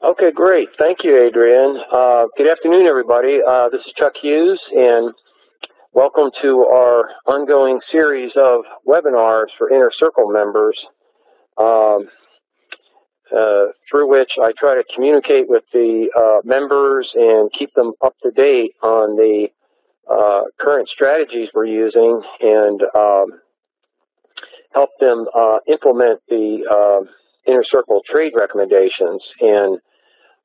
Okay, great. Thank you, Adrian. Good afternoon, everybody. This is Chuck Hughes, and welcome to our ongoing series of webinars for Inner Circle members, through which I try to communicate with the members and keep them up to date on the current strategies we're using and help them implement the Inner Circle trade recommendations. And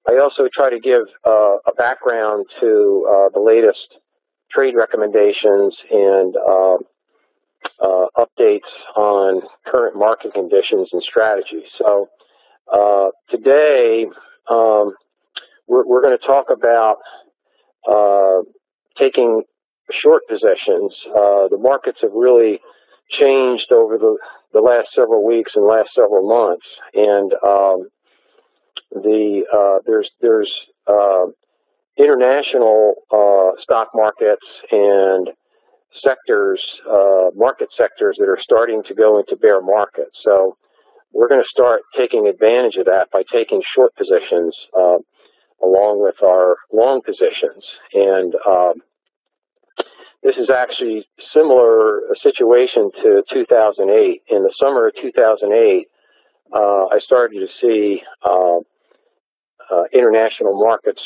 I also try to give a background to the latest trade recommendations and updates on current market conditions and strategies. So today we're going to talk about taking short positions. The markets have really changed over the last several weeks and last several months, and there's international stock markets and sectors, market sectors that are starting to go into bear markets. So we're going to start taking advantage of that by taking short positions along with our long positions. And this is actually similar a situation to 2008. In the summer of 2008, I started to see international markets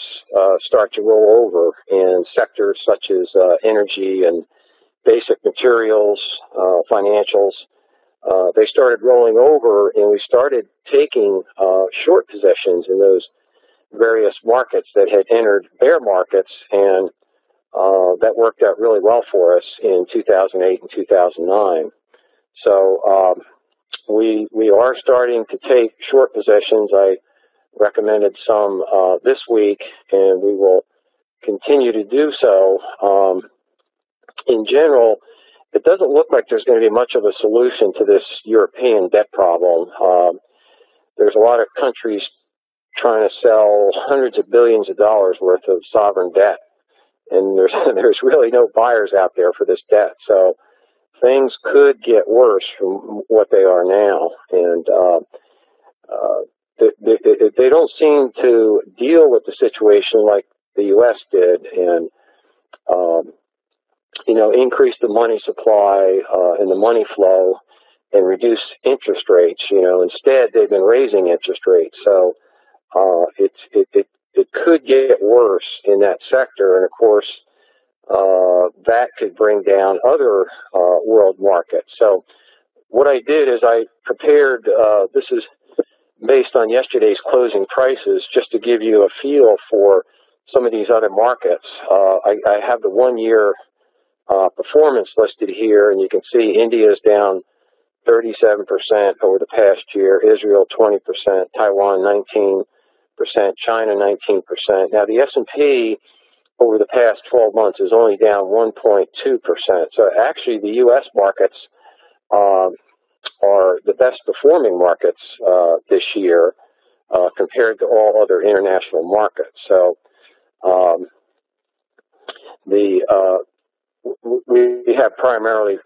start to roll over, and sectors such as energy and basic materials, financials, they started rolling over, and we started taking short positions in those various markets that had entered bear markets, and that worked out really well for us in 2008 and 2009. So we are starting to take short positions. I recommended some this week, and we will continue to do so. In general, it doesn't look like there's going to be much of a solution to this European debt problem. There's a lot of countries trying to sell hundreds of billions of dollars worth of sovereign debt, and there's really no buyers out there for this debt. So things could get worse from what they are now, and they don't seem to deal with the situation like the U.S. did, and increase the money supply and the money flow and reduce interest rates. Instead they've been raising interest rates. So it could get worse in that sector, and of course that could bring down other world markets. So what I did is I prepared. This is based on yesterday's closing prices, just to give you a feel for some of these other markets. I have the 1 year performance listed here, and you can see India is down 37% over the past year, Israel 20%, Taiwan 19%, China 19%. Now the S&P over the past 12 months is only down 1.2%. So actually the U.S. markets are the best performing markets this year compared to all other international markets. So we have primarily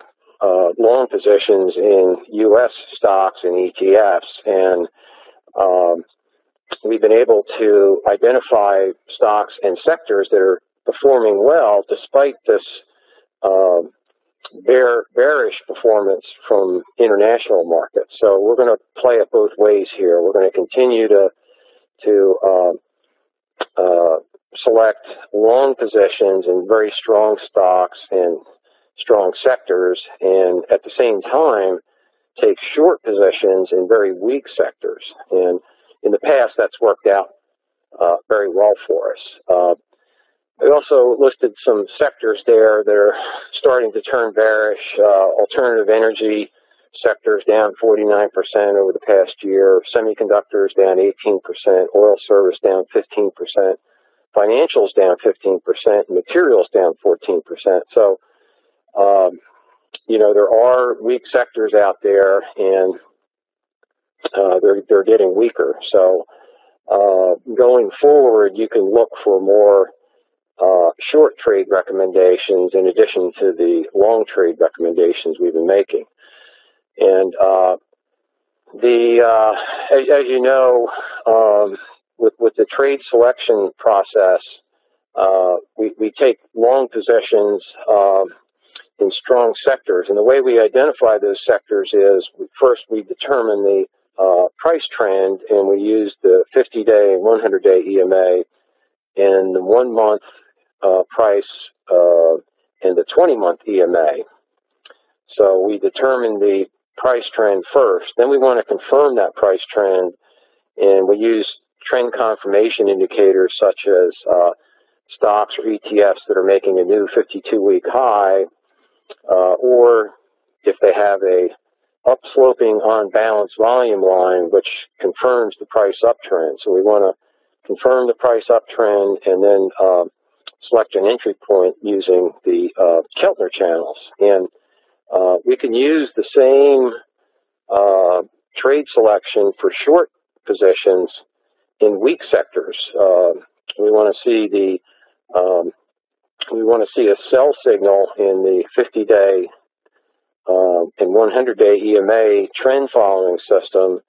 long positions in U.S. stocks and ETFs, and we've been able to identify stocks and sectors that are performing well despite this bearish performance from international markets. So we're going to play it both ways here. We're going to continue to select long positions in very strong stocks and strong sectors, and at the same time take short positions in very weak sectors. And in the past, that's worked out very well for us. We also listed some sectors there that are starting to turn bearish. Alternative energy sectors down 49% over the past year. Semiconductors down 18%. Oil service down 15%. Financials down 15%. Materials down 14%. So, there are weak sectors out there, and they're getting weaker. So, going forward, you can look for more short trade recommendations in addition to the long trade recommendations we've been making. And as you know, with the trade selection process, we take long positions in strong sectors. And the way we identify those sectors is first we determine the price trend, and we use the 50-day and 100-day EMA and the 1-month price and the 20-month EMA. So we determine the price trend first. Then we want to confirm that price trend, and we use trend confirmation indicators such as stocks or ETFs that are making a new 52-week high, or if they have a upsloping on balance volume line, which confirms the price uptrend. So we want to confirm the price uptrend and then select an entry point using the Keltner channels. And we can use the same trade selection for short positions in weak sectors. We want to see a sell signal in the 50-day and 100-day EMA trend following system,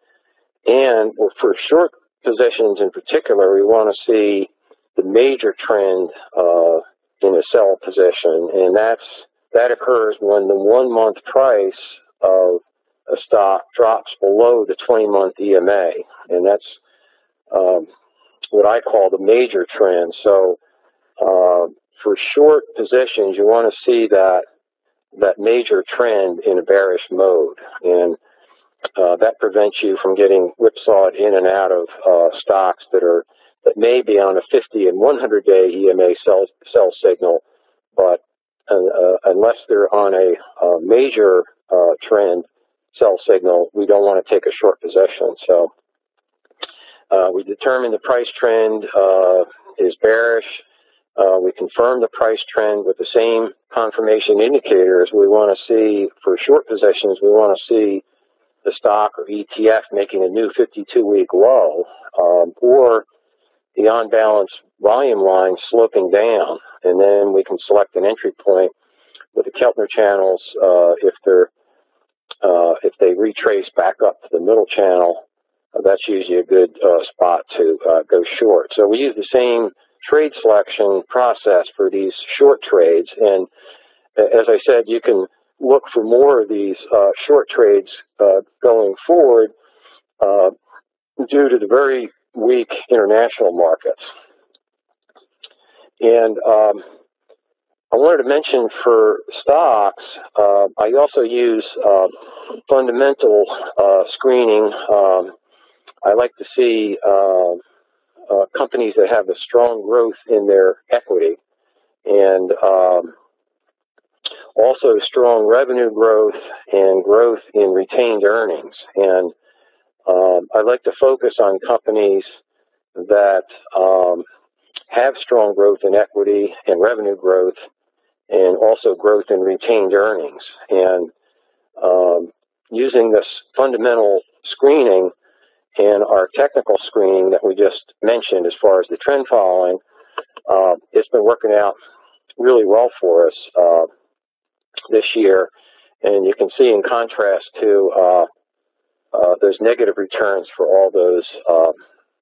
and for short positions in particular, we want to see the major trend in a sell position, and that occurs when the 1-month price of a stock drops below the 20-month EMA, and that's what I call the major trend. So for short positions, you want to see that major trend in a bearish mode, and that prevents you from getting whipsawed in and out of stocks that may be on a 50 and 100-day EMA sell signal, but unless they're on a major trend sell signal, we don't want to take a short position. So we determine the price trend is bearish. We confirm the price trend with the same confirmation indicators. We want to see, for short positions, we want to see the stock or ETF making a new 52-week low, or the on-balance volume line sloping down. And then we can select an entry point with the Keltner channels if they retrace back up to the middle channel. That's usually a good spot to go short. So we use the same trade selection process for these short trades, and as I said, you can look for more of these short trades going forward due to the very weak international markets. And I wanted to mention for stocks, I also use fundamental screening. I like to see companies that have a strong growth in their equity, and also strong revenue growth and growth in retained earnings. And I like to focus on companies that have strong growth in equity and revenue growth, and also growth in retained earnings. And using this fundamental screening and our technical screening that we just mentioned as far as the trend following, it's been working out really well for us this year. And you can see, in contrast to those negative returns for all those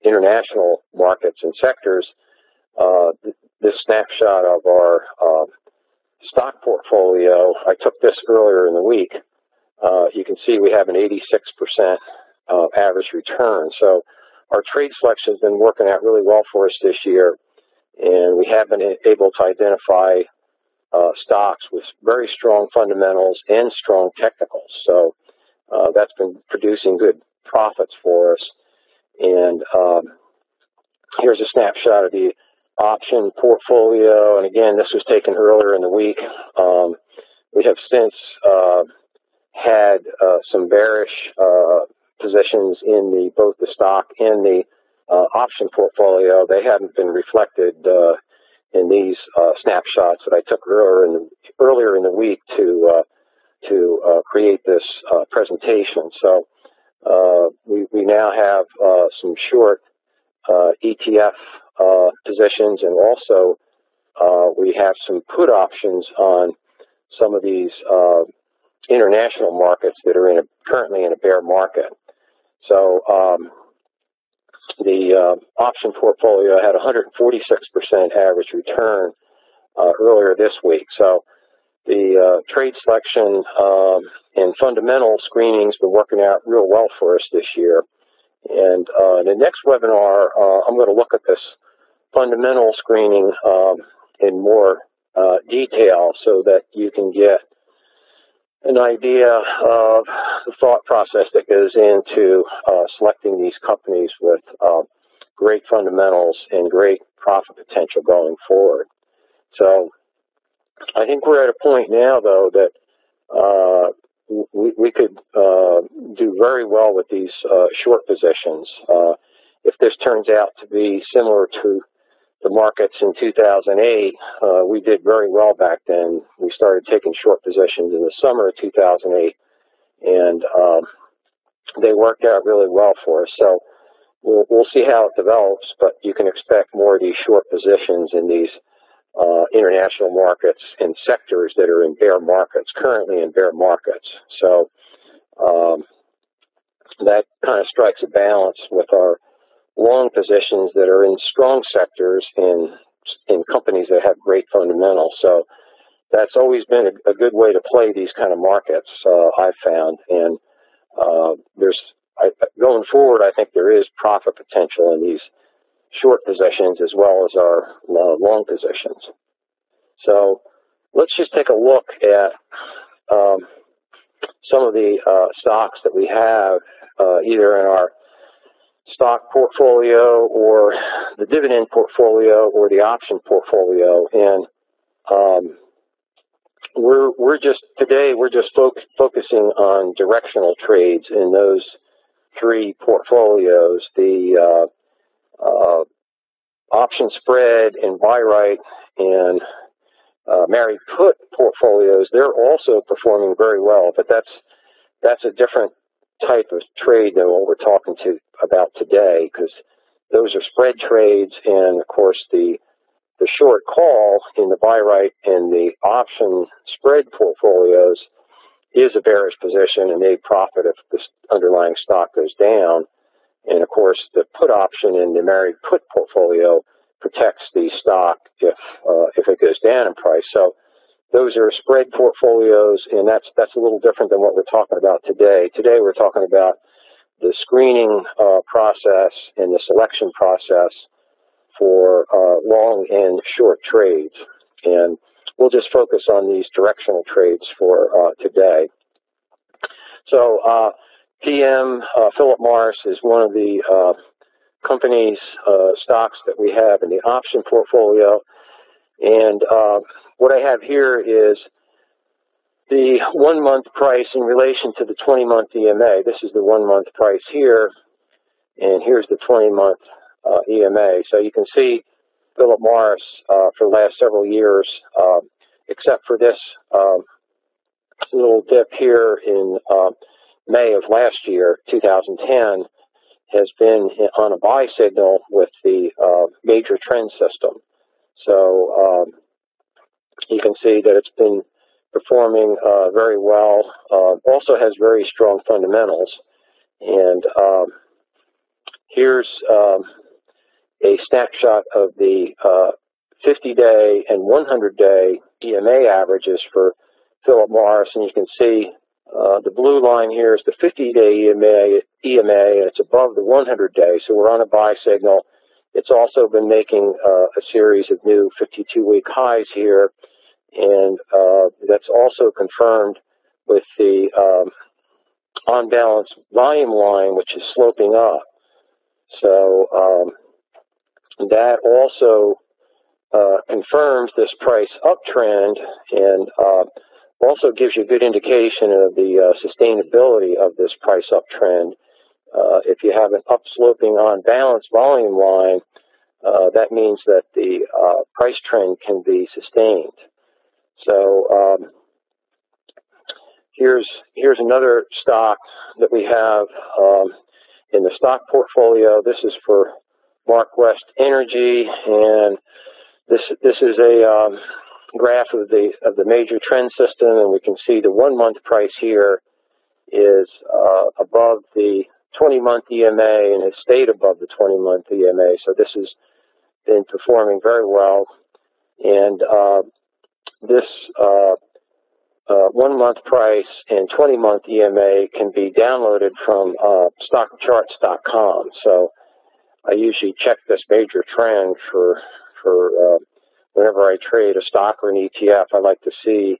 international markets and sectors, this snapshot of our stock portfolio, I took this earlier in the week. You can see we have an 86% average return. So our trade selection has been working out really well for us this year, and we have been able to identify stocks with very strong fundamentals and strong technicals. So that's been producing good profits for us. And here's a snapshot of the option portfolio. And again, this was taken earlier in the week. We have since had some bearish positions in both the stock and the option portfolio. They haven't been reflected in these snapshots that I took earlier in the week to create this presentation. So we now have some short ETF positions, and also we have some put options on some of these international markets that are currently in a bear market. So the option portfolio had 146% average return earlier this week. So the trade selection and fundamental screening's been working out real well for us this year. And in the next webinar, I'm going to look at this fundamental screening in more detail so that you can get an idea of the thought process that goes into selecting these companies with great fundamentals and great profit potential going forward. So I think we're at a point now, though, that we could do very well with these short positions. If this turns out to be similar to the markets in 2008, we did very well back then. We started taking short positions in the summer of 2008, and they worked out really well for us. So we'll see how it develops, but you can expect more of these short positions in these international markets and sectors that are in bear markets, currently in bear markets. So that kind of strikes a balance with our long positions that are in strong sectors in companies that have great fundamentals. So that's always been a good way to play these kind of markets, I've found. And going forward, I think there is profit potential in these short positions as well as our long positions. So let's just take a look at some of the stocks that we have either in our stock portfolio or the dividend portfolio or the option portfolio. And today we're just focusing on directional trades in those three portfolios. The option spread and buy right and married put portfolios, they're also performing very well, but that's a different type of trade than what we're talking about today, because those are spread trades, and of course the short call in the buy right and the option spread portfolios is a bearish position, and they profit if the underlying stock goes down. And of course the put option in the married put portfolio protects the stock if it goes down in price. So those are spread portfolios, and that's a little different than what we're talking about today. Today we're talking about the screening process and the selection process for long and short trades. And we'll just focus on these directional trades for today. So PM, Philip Morris, is one of the companies, stocks that we have in the option portfolio. And what I have here is the 1 month price in relation to the 20-month EMA. This is the 1 month price here, and here's the 20-month EMA. So you can see Philip Morris for the last several years, except for this little dip here in May of last year, 2010, has been on a buy signal with the major trend system. So you can see that it's been performing very well. Also has very strong fundamentals. And here's a snapshot of the 50-day and 100-day EMA averages for Philip Morris, and you can see the blue line here is the 50-day EMA, and it's above the 100-day, so we're on a buy signal. It's also been making a series of new 52-week highs here, and that's also confirmed with the on-balance volume line, which is sloping up. So that also confirms this price uptrend, and also gives you a good indication of the sustainability of this price uptrend. If you have an upsloping on-balance volume line, that means that the price trend can be sustained. So here's another stock that we have in the stock portfolio. This is for MarkWest Energy, and this is a graph of the major trend system, and we can see the 1 month price here is above the 20-month EMA and has stayed above the 20-month EMA. So this has been performing very well. And this 1-month price and 20-month EMA can be downloaded from stockcharts.com. So I usually check this major trend for whenever I trade a stock or an ETF. I like to see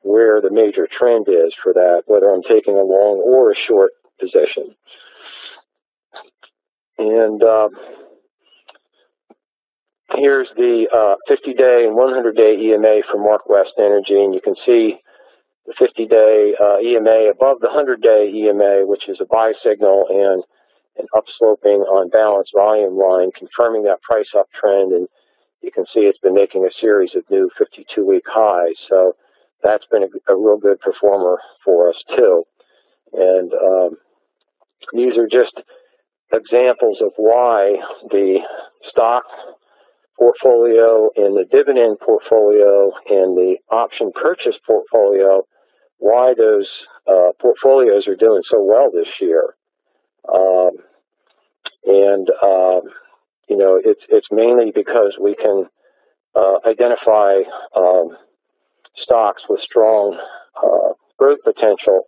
where the major trend is for that, whether I'm taking a long or a short position. And here's the 50-day and 100-day EMA for Mark West Energy, and you can see the 50-day EMA above the 100-day EMA, which is a buy signal, and an upsloping on balance volume line, confirming that price uptrend. And you can see it's been making a series of new 52-week highs. So that's been a real good performer for us too. And these are just examples of why the stock portfolio and the dividend portfolio and the option purchase portfolio, why those portfolios are doing so well this year. You know, it's mainly because we can identify stocks with strong growth potential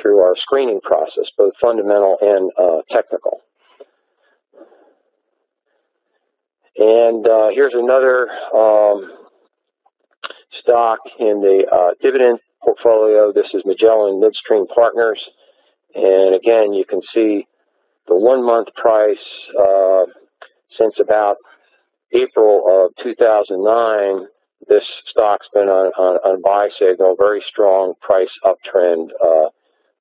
through our screening process, both fundamental and technical. And here's another stock in the dividend portfolio. This is Magellan Midstream Partners. And again, you can see the 1-month price since about April of 2009. This stock's been on buy signal, very strong price uptrend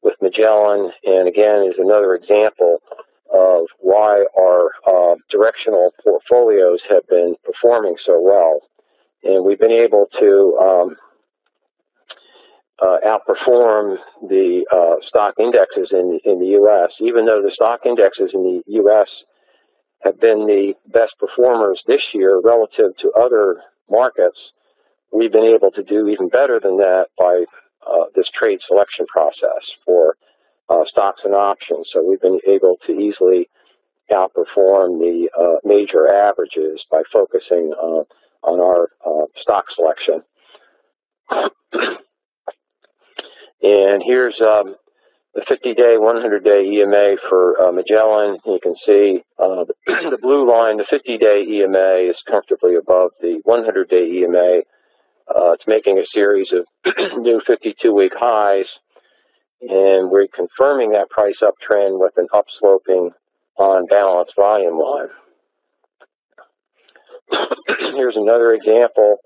with Magellan. And again, is another example of why our directional portfolios have been performing so well. And we've been able to outperform the stock indexes in the U.S. Even though the stock indexes in the U.S. have been the best performers this year relative to other markets, we've been able to do even better than that by this trade selection process for stocks and options. So we've been able to easily outperform the major averages by focusing on our stock selection. And here's the 50-day, 100-day EMA for Magellan. You can see the blue line, the 50-day EMA, is comfortably above the 100-day EMA. It's making a series of new 52-week highs, and we're confirming that price uptrend with an upsloping on balance volume line. Here's another example.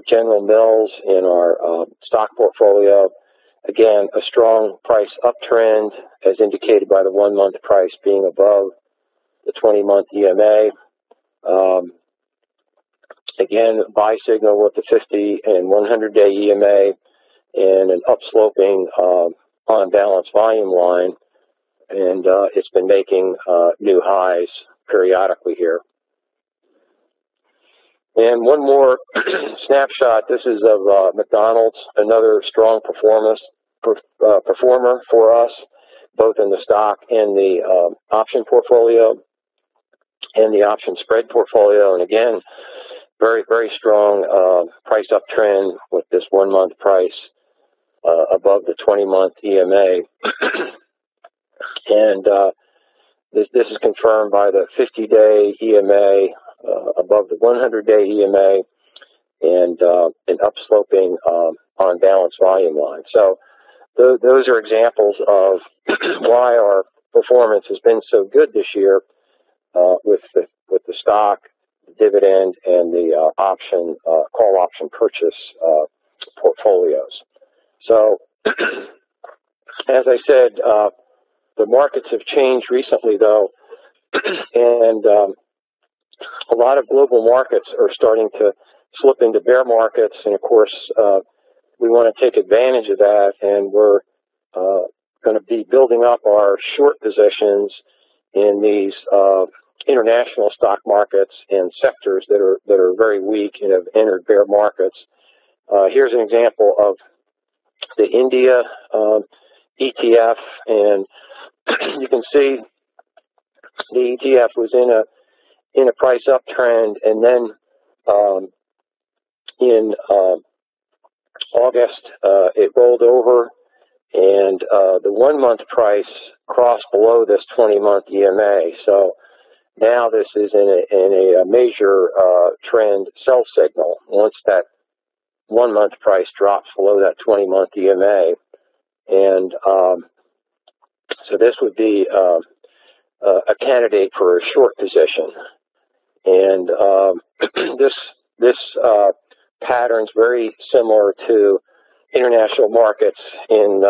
General Mills in our stock portfolio. Again, a strong price uptrend as indicated by the 1-month price being above the 20-month EMA. Again, buy signal with the 50 and 100-day EMA and an upsloping on balance volume line. And it's been making new highs periodically here. And one more snapshot. This is of McDonald's, another strong performer for us, both in the stock and the option portfolio and the option spread portfolio. And again, very, very strong price uptrend with this 1-month price above the 20-month EMA. And this is confirmed by the 50-day EMA above the 100-day EMA and an upsloping on balance volume line. So those are examples of why our performance has been so good this year with the stock, the dividend, and the call option purchase portfolios. So as I said, the markets have changed recently, though, and a lot of global markets are starting to slip into bear markets, and of course, we want to take advantage of that, and we're going to be building up our short positions in these international stock markets and sectors that are very weak and have entered bear markets. Here's an example of the India ETF, and you can see the ETF was in a price uptrend, and then in August it rolled over, and the 1 month price crossed below this 20-month EMA. So now this is in a major trend sell signal. Once that 1 month price drops below that 20-month EMA, and so this would be a candidate for a short position. And this pattern's very similar to international markets. In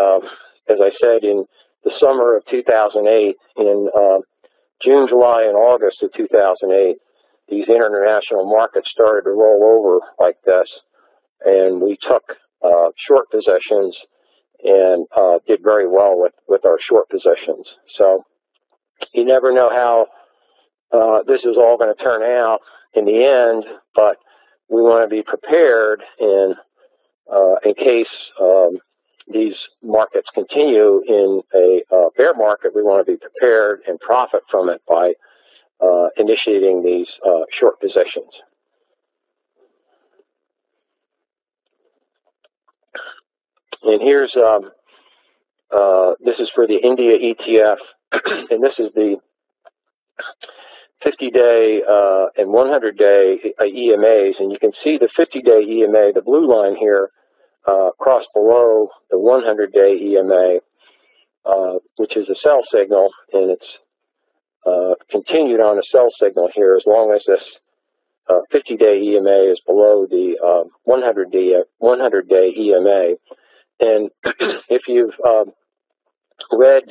as I said, in the summer of 2008, in June, July, and August of 2008, these international markets started to roll over like this, and we took short positions and did very well with our short positions. So you never know how this is all going to turn out in the end, but we want to be prepared in case these markets continue in a bear market. We want to be prepared and profit from it by initiating these short positions. And here's this is for the India ETF, and this is the 50-day and 100-day EMAs, and you can see the 50-day EMA, the blue line here, crossed below the 100-day EMA, which is a sell signal, and it's continued on a sell signal here as long as this 50-day EMA is below the 100-day EMA. And if you've read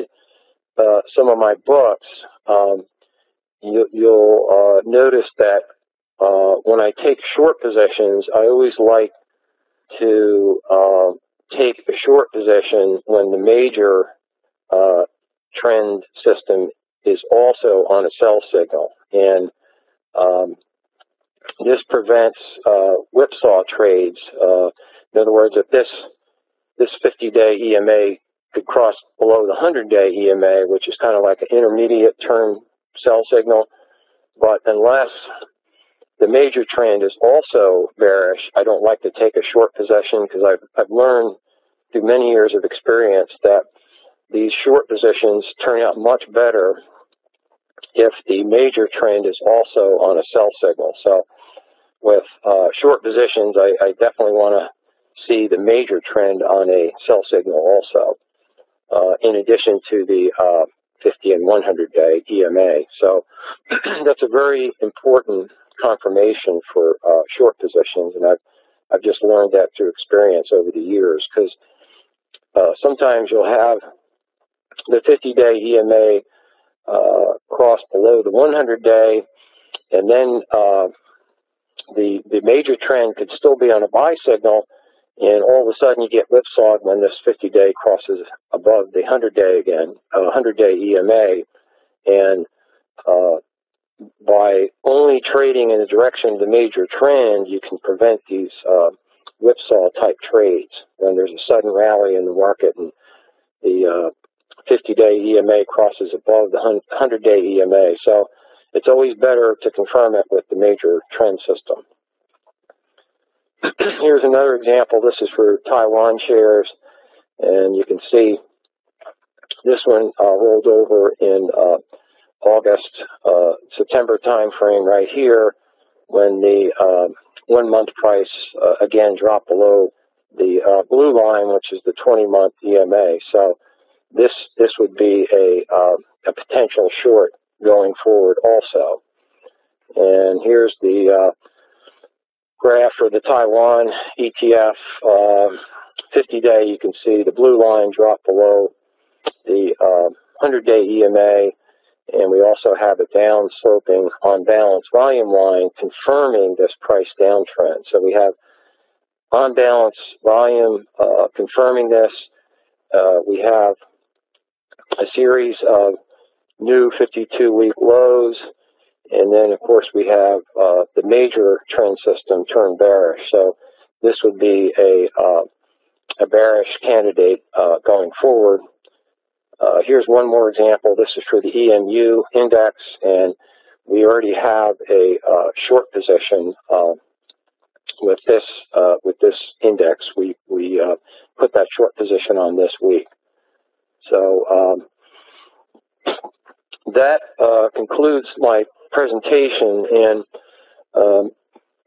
some of my books, you'll notice that when I take short positions, I always like to take a short position when the major trend system is also on a sell signal. And this prevents whipsaw trades. In other words, if this 50-day EMA could cross below the 100-day EMA, which is kind of like an intermediate term sell signal, but unless the major trend is also bearish, I don't like to take a short position, because I've learned through many years of experience that these short positions turn out much better if the major trend is also on a sell signal. So with short positions, I definitely want to see the major trend on a sell signal also, in addition to the 50 and 100-day EMA. So that's a very important confirmation for short positions, and I've just learned that through experience over the years, because sometimes you'll have the 50-day EMA cross below the 100-day, and then the major trend could still be on a buy signal, and all of a sudden you get whipsawed when this 50-day crosses above the 100-day again, 100-day EMA. And by only trading in the direction of the major trend, you can prevent these whipsaw-type trades when there's a sudden rally in the market and the 50-day EMA crosses above the 100-day EMA. So it's always better to confirm it with the major trend system. Here's another example. This is for Taiwan shares, and you can see this one rolled over in August, September time frame right here, when the 1 month price again dropped below the blue line, which is the 20-month EMA. So this would be a potential short going forward also. And here's the graph for the Taiwan ETF, 50-day. You can see the blue line drop below the 100-day EMA, and we also have a down sloping on balance volume line confirming this price downtrend. So we have on balance volume confirming this. We have a series of new 52-week lows, and then, of course, we have the major trend system turn bearish. So this would be a bearish candidate going forward. Here's one more example. This is for the EMU index, and we already have a short position with this index. We put that short position on this week. So that concludes my presentation. And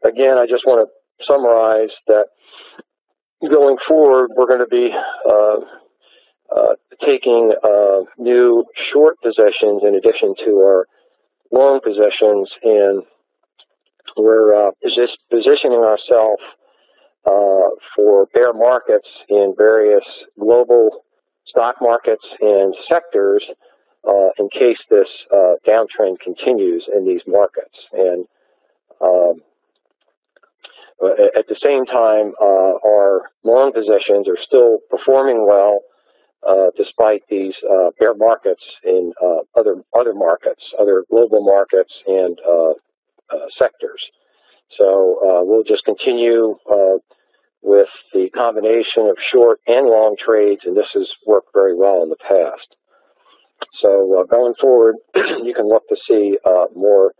again, I just want to summarize that going forward, we're going to be taking new short positions in addition to our long positions, and we're just positioning ourselves for bear markets in various global stock markets and sectors in case this downtrend continues in these markets. And at the same time, our long positions are still performing well despite these bear markets in other markets, other global markets and sectors. So we'll just continue with the combination of short and long trades, and this has worked very well in the past. So going forward, you can look to see more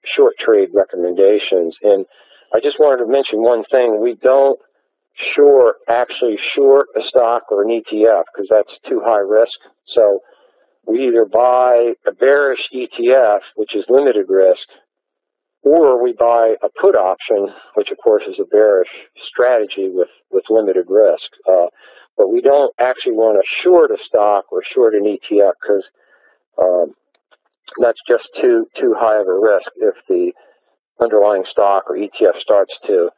short trade recommendations. And I just wanted to mention one thing. We don't actually short a stock or an ETF because that's too high risk. So we either buy a bearish ETF, which is limited risk, or we buy a put option, which of course is a bearish strategy with limited risk. But we don't actually want to short a stock or short an ETF because that's just too high of a risk. If the underlying stock or ETF starts to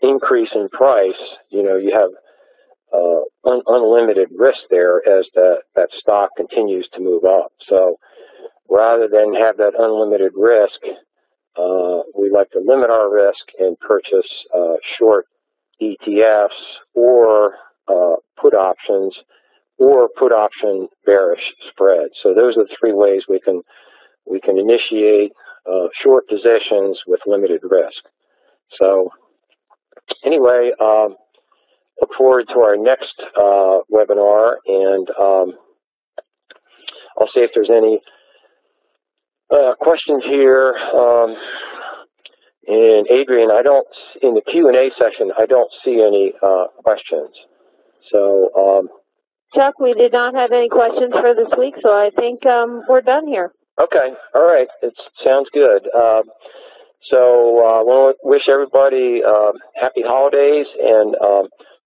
increase in price, you have unlimited risk there as that stock continues to move up. So rather than have that unlimited risk, we like to limit our risk and purchase short ETFs or put options or put option bearish spreads. So those are the three ways we can initiate short positions with limited risk. So anyway, look forward to our next webinar, and I'll see if there's any questions here. And Adrian, in the Q&A session, I don't see any questions. So, Chuck, we did not have any questions for this week, so I think we're done here. Okay, all right, it sounds good. So I want to wish everybody happy holidays, and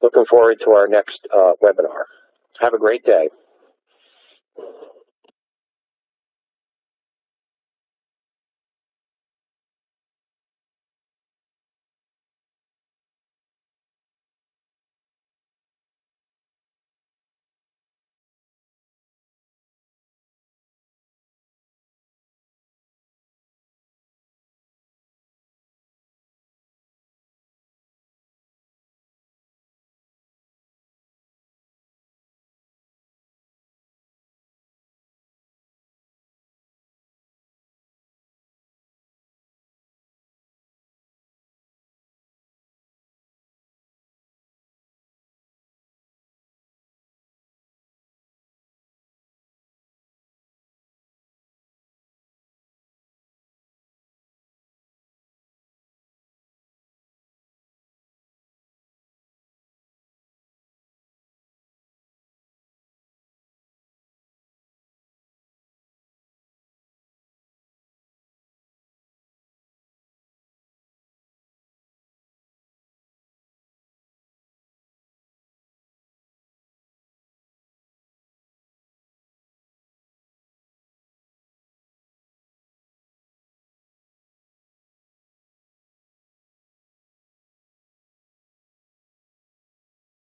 looking forward to our next webinar. Have a great day.